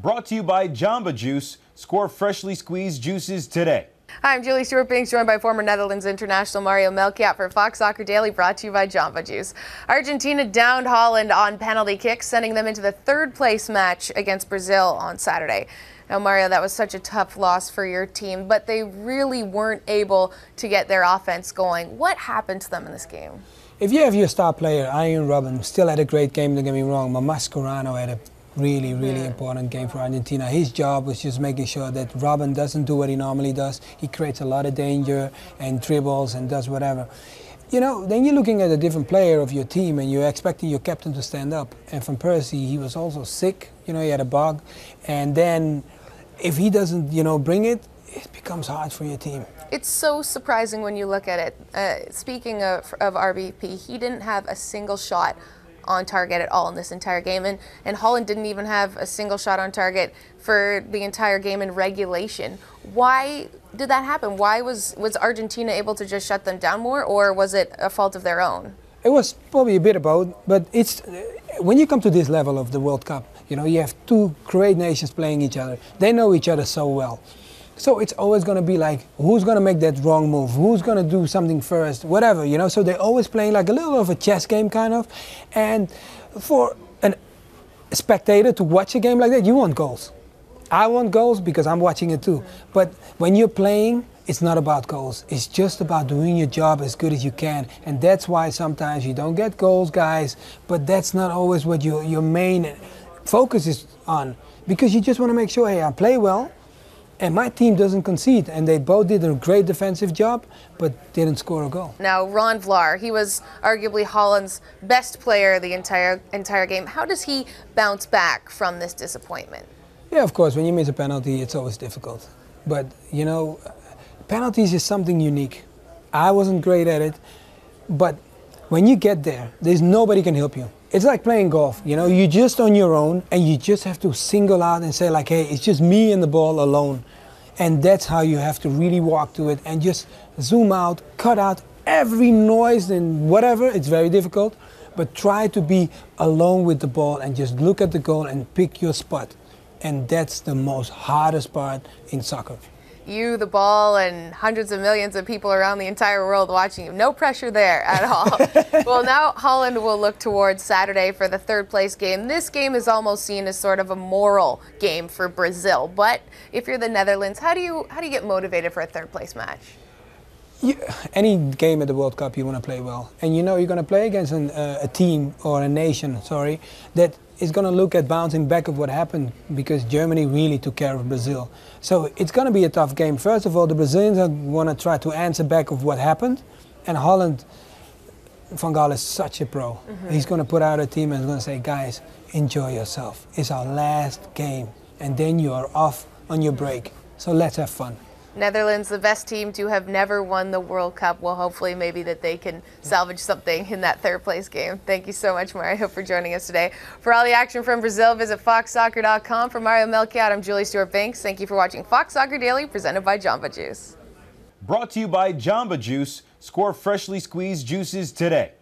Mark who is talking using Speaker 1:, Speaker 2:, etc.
Speaker 1: Brought to you by Jamba Juice. Score freshly squeezed juices today.
Speaker 2: Hi, I'm Julie Stewart-Binks, joined by former Netherlands international Mario Melchiot for Fox Soccer Daily, brought to you by Jamba Juice. Argentina downed Holland on penalty kicks, sending them into the third-place match against Brazil on Saturday. Now, Mario, that was such a tough loss for your team, but they really weren't able to get their offense going. What happened to them in this game?
Speaker 3: If you have your star player, Arjen Robben, still had a great game, don't get me wrong, but Mascherano had a really important game for Argentina. His job was just making sure that Robben doesn't do what he normally does. He creates a lot of danger and dribbles and does whatever. You know, then you're looking at a different player of your team and you're expecting your captain to stand up. And Van Persie, he was also sick. You know, he had a bug. And then if he doesn't, you know, bring it, it becomes hard for your team.
Speaker 2: It's so surprising when you look at it. Speaking of RBP, he didn't have a single shot on target at all in this entire game, and Holland didn't even have a single shot on target for the entire game in regulation. Why did that happen? Why was Argentina able to just shut them down more, or was it a fault of their own?
Speaker 3: It was probably a bit of both, but it's when you come to this level of the World Cup, you know, you have two great nations playing each other. They know each other so well. So it's always going to be like, who's going to make that wrong move? Who's going to do something first? Whatever, you know. So they're always playing like a little of a chess game, kind of. And for a spectator to watch a game like that, you want goals. I want goals because I'm watching it too. But when you're playing, it's not about goals. It's just about doing your job as good as you can. And that's why sometimes you don't get goals, guys. But that's not always what your main focus is on. Because you just want to make sure, hey, I play well. And my team doesn't concede, and they both did a great defensive job, but didn't score a goal.
Speaker 2: Now, Ron Vlaar, he was arguably Holland's best player the entire game. How does he bounce back from this disappointment?
Speaker 3: Yeah, of course, when you miss a penalty, it's always difficult. But, you know, penalties is something unique. I wasn't great at it, but when you get there, there's nobody can help you. It's like playing golf, you know, you're just on your own and you just have to single out and say like, hey, it's just me and the ball alone. And that's how you have to really walk to it and just zoom out, cut out every noise and whatever. It's very difficult, but try to be alone with the ball and just look at the goal and pick your spot. And that's the most hardest part in soccer.
Speaker 2: You, the ball, and hundreds of millions of people around the entire world watching you. No pressure there at all. Well, now Holland will look towards Saturday for the third-place game. This game is almost seen as sort of a moral game for Brazil. But if you're the Netherlands, how do you get motivated for a third-place match?
Speaker 3: Any game at the World Cup, you want to play well. And you know you're going to play against a team or a nation, sorry, that is going to look at bouncing back of what happened because Germany really took care of Brazil. So it's going to be a tough game. First of all, the Brazilians are going to try to answer back of what happened. And Holland, Van Gaal is such a pro. He's going to put out a team and he's going to say, guys, enjoy yourself. It's our last game. And then you are off on your break. So let's have fun.
Speaker 2: Netherlands, the best team to have never won the World Cup. Well, hopefully maybe that they can salvage something in that third-place game. Thank you so much, Mario, for joining us today. For all the action from Brazil, visit foxsoccer.com. For Mario Melchiot, I'm Julie Stewart-Binks. Thank you for watching Fox Soccer Daily, presented by Jamba Juice.
Speaker 1: Brought to you by Jamba Juice. Score freshly squeezed juices today.